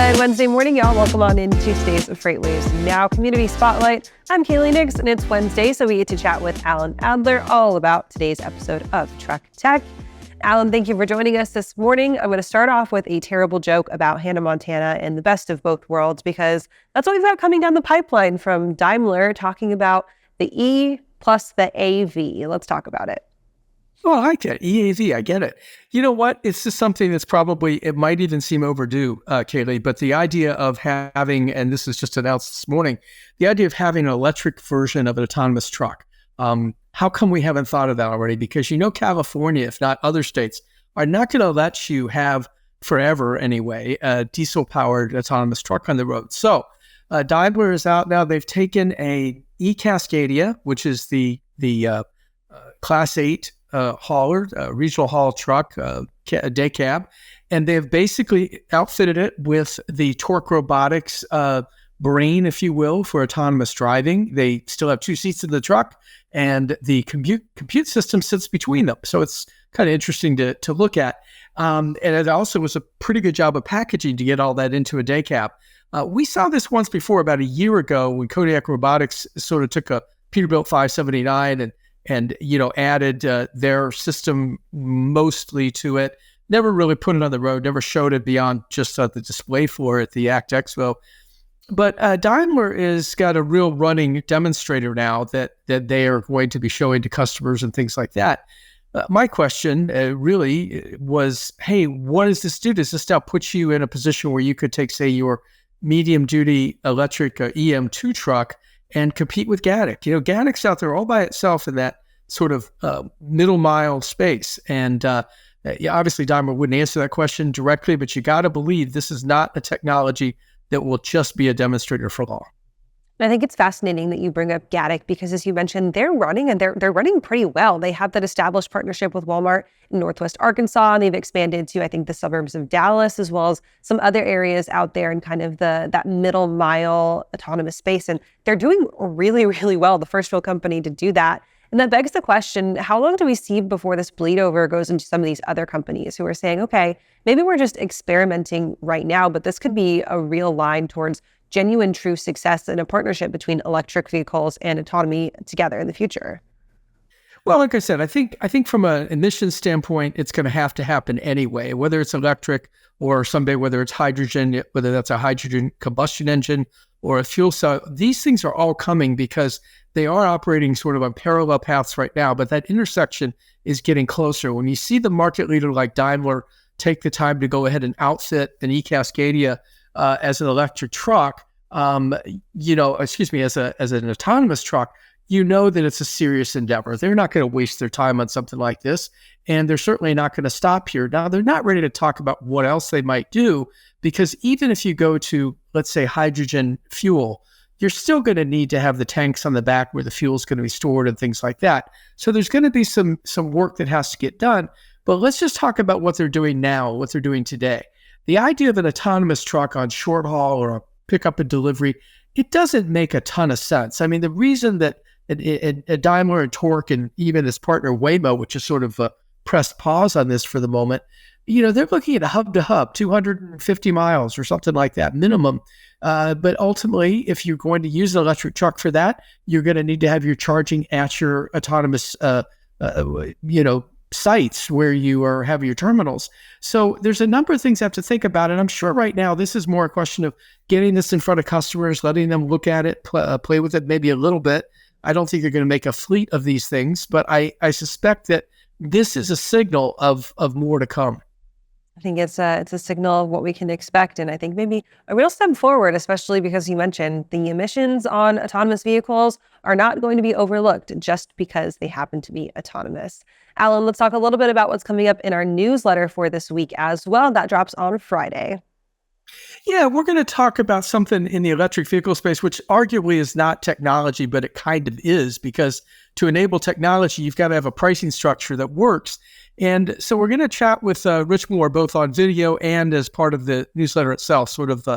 Good Wednesday morning, y'all. Welcome on into today's FreightWaves Now Community Spotlight. I'm Kaylee Nix, and it's Wednesday, so we get to chat with Alan Adler all about today's episode of Truck Tech. Alan, thank you for joining us this morning. I'm going to start off with a terrible joke about Hannah Montana and the best of both worlds, because that's what we've got coming down the pipeline from Daimler, talking about the E plus the AV. Let's talk about it. Oh, I like that. EAV, I get it. You know what? It's just something that's probably, it might even seem overdue, Kaylee, but the idea of having, and this is just announced this morning, the idea of having an electric version of an autonomous truck. How come we haven't thought of that already? Because California, if not other states, are not going to let you have forever anyway, a diesel-powered autonomous truck on the road. So Daimler is out now. They've taken a E-Cascadia, which is the Class 8 hauler, regional haul truck, day cab, and they've basically outfitted it with the Torque Robotics brain, if you will, for autonomous driving. They still have two seats in the truck, and the compute system sits between them. So it's kind of interesting to look at. And it also was a pretty good job of packaging to get all that into a day cab. We saw this once before, about a year ago, when Kodiak Robotics sort of took a Peterbilt 579 and added their system mostly to it. Never really put it on the road, never showed it beyond just the display floor at the ACT Expo. But Daimler has got a real running demonstrator now that they are going to be showing to customers and things like that. My question really was, hey, what does this do? Does this now put you in a position where you could take, say, your medium-duty electric EM2 truck and compete with Gatik? Gatik's out there all by itself in that sort of middle mile space. And obviously Daimler wouldn't answer that question directly, but you got to believe this is not a technology that will just be a demonstrator for long. I think it's fascinating that you bring up Gatik, because as you mentioned, they're running, and they're running pretty well. They have that established partnership with Walmart in Northwest Arkansas, and they've expanded to, I think, the suburbs of Dallas, as well as some other areas out there in kind of that middle mile autonomous space. And they're doing really, really well, the first real company to do that. And that begs the question, how long do we see before this bleed over goes into some of these other companies who are saying, okay, maybe we're just experimenting right now, but this could be a real line towards genuine, true success in a partnership between electric vehicles and autonomy together in the future? Well, like I said, I think from an emissions standpoint, it's going to have to happen anyway, whether it's electric or someday whether it's hydrogen, whether that's a hydrogen combustion engine or a fuel cell. These things are all coming because they are operating sort of on parallel paths right now, but that intersection is getting closer. When you see the market leader like Daimler take the time to go ahead and outfit an E-Cascadia as an electric truck, as an autonomous truck, that it's a serious endeavor. They're not going to waste their time on something like this, and they're certainly not going to stop here. Now, they're not ready to talk about what else they might do, because even if you go to, let's say, hydrogen fuel, you're still going to need to have the tanks on the back where the fuel is going to be stored and things like that. So there's going to be some work that has to get done. But let's just talk about what they're doing now, what they're doing today. The idea of an autonomous truck on short haul or a pickup and delivery, it doesn't make a ton of sense. I mean, the reason that Daimler and Torque and even his partner Waymo, which is sort of pressed pause on this for the moment, they're looking at a hub to hub, 250 miles or something like that minimum. But ultimately, if you're going to use an electric truck for that, you're going to need to have your charging at your autonomous, sites where you are having your terminals. So there's a number of things I have to think about. And I'm sure right now, this is more a question of getting this in front of customers, letting them look at it, play with it maybe a little bit. I don't think they're going to make a fleet of these things, but I suspect that this is a signal of more to come. I think it's a signal of what we can expect. And I think maybe a real step forward, especially because you mentioned the emissions on autonomous vehicles are not going to be overlooked just because they happen to be autonomous. Alan, let's talk a little bit about what's coming up in our newsletter for this week as well. That drops on Friday. Yeah, we're going to talk about something in the electric vehicle space, which arguably is not technology, but it kind of is, because to enable technology, you've got to have a pricing structure that works. And so we're going to chat with Rich Moore, both on video and as part of the newsletter itself, sort of,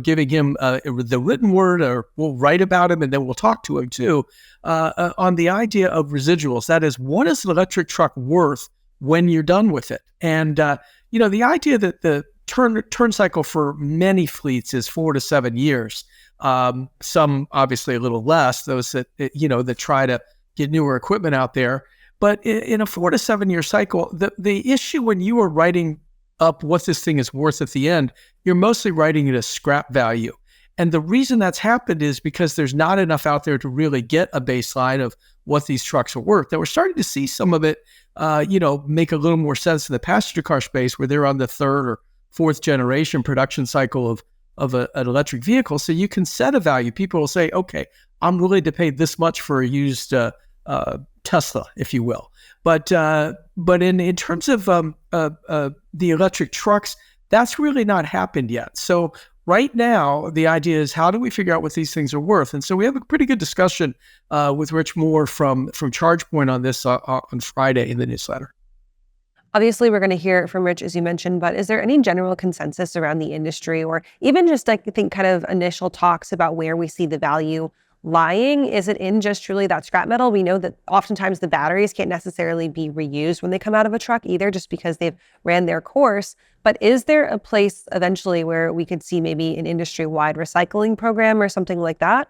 giving him the written word, or we'll write about him and then we'll talk to him too, on the idea of residuals. That is, what is an electric truck worth when you're done with it? And, the idea that the turn cycle for many fleets is 4 to 7 years. Some obviously a little less, those that, that try to get newer equipment out there. But in a 4 to 7 year cycle, the issue when you are writing up what this thing is worth at the end, you're mostly writing it as scrap value. And the reason that's happened is because there's not enough out there to really get a baseline of what these trucks are worth. That we're starting to see some of it, make a little more sense in the passenger car space where they're on the third or fourth generation production cycle of an electric vehicle. So you can set a value. People will say, okay, I'm willing to pay this much for a used Tesla, if you will. But in terms of the electric trucks, that's really not happened yet. So right now, the idea is how do we figure out what these things are worth? And so we have a pretty good discussion with Rich Moore from ChargePoint on this on Friday in the newsletter. Obviously, we're going to hear from Rich, as you mentioned, but is there any general consensus around the industry or even just, I think, kind of initial talks about where we see the value lying? Is it in just truly that scrap metal? We know that oftentimes the batteries can't necessarily be reused when they come out of a truck either, just because they've ran their course. But is there a place eventually where we could see maybe an industry-wide recycling program or something like that?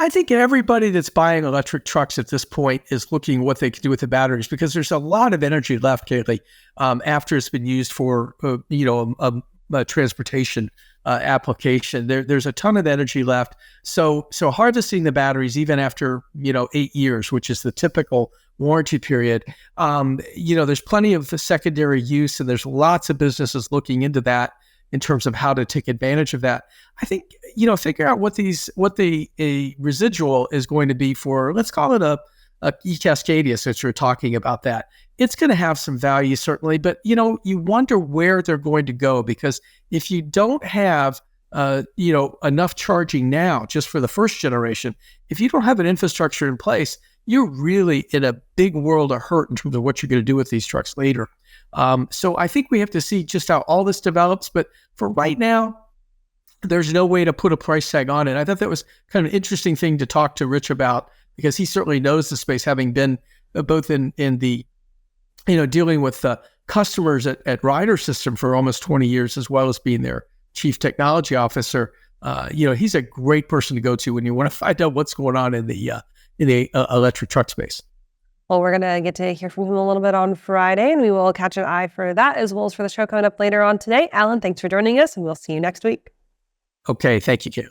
I think everybody that's buying electric trucks at this point is looking what they can do with the batteries, because there's a lot of energy left, Kaylee, after it's been used for, a transportation application. There's a ton of energy left. So harvesting the batteries, even after, 8 years, which is the typical warranty period, there's plenty of secondary use, and there's lots of businesses looking into that in terms of how to take advantage of that. I think, figure out what a residual is going to be for, let's call it a e-Cascadia, since you're talking about that. It's going to have some value, certainly, but, you wonder where they're going to go, because if you don't have, enough charging now just for the first generation, if you don't have an infrastructure in place, you're really in a big world of hurt in terms of what you're going to do with these trucks later. So I think we have to see just how all this develops. But for right now, there's no way to put a price tag on it. I thought that was kind of an interesting thing to talk to Rich about, because he certainly knows the space, having been both in the, dealing with customers at Ryder System for almost 20 years, as well as being their chief technology officer. He's a great person to go to when you want to find out what's going on in the electric truck space. Well, we're going to get to hear from him a little bit on Friday, and we will catch an eye for that, as well as for the show coming up later on today. Alan, thanks for joining us, and we'll see you next week. Okay. Thank you, Kaylee.